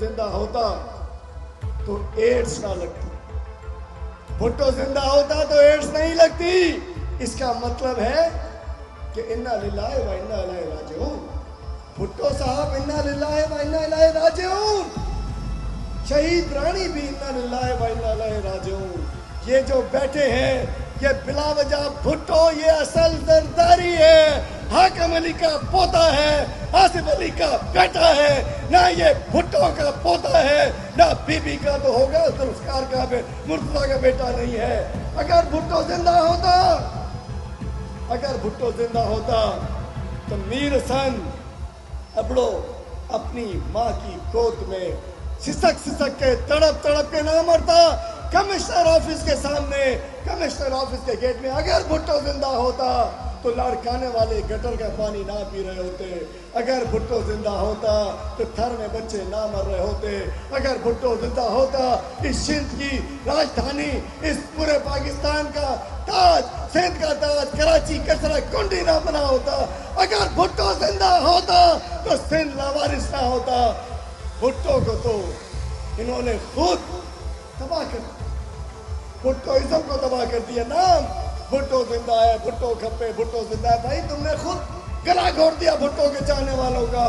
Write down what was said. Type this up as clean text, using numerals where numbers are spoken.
जिंदा होता तो एड्स ना लगती, भुट्टो जिंदा होता तो एड्स नहीं लगती। इसका मतलब है कि इन्ना लिल्लाहि व इन्ना इलैहि राजिऊन। भुट्टो साहब इन्ना लिल्लाहि व इन्ना इलैहि राजिऊन, शहीद रानी भी इन्ना लिल्लाहि व इन्ना इलैहि राजिऊन। ये जो बैठे हैं ये बिला वजह भुट्टो, ये असल जरदारी है, हाकिम अली का पोता है, आसिफ अली का बेटा है, ना ये भुट्टो का पोता है, ना बीबी का तो होगा जुल्फकार का, मुर्तजा का बेटा नहीं है। अगर भुट्टो जिंदा होता, अगर भुट्टो जिंदा होता तो मीर हसन अबड़ो अपनी माँ की गोद में सिसक सिसक के तड़प तड़प के ना मरता कमिश्नर ऑफिस के सामने, कमिश्नर ऑफिस के गेट में। अगर भुट्टो जिंदा होता तो लाड़काने वाले गटर का पानी ना पी रहे होते। अगर भुट्टो जिंदा होता तो थर में बच्चे ना मर रहे होते। अगर भुट्टो जिंदा होता इस सिंध की राजधानी, इस पूरे पाकिस्तान का ताज, सिंध का ताज कराची कचरा कुंडी ना बना होता। अगर भुट्टो जिंदा होता तो सिंध लावारिस ना होता। भुट्टो को तो इन्होंने खुद तबाह कर दिया, भुट्टोइज्म को तबाह कर दिया। नाम भुट्टो जिंदा है, भुट्टो खप्पे, भुट्टो जिंदा है। भाई तुमने खुद गला घोट दिया भुट्टो के चाहने वालों का।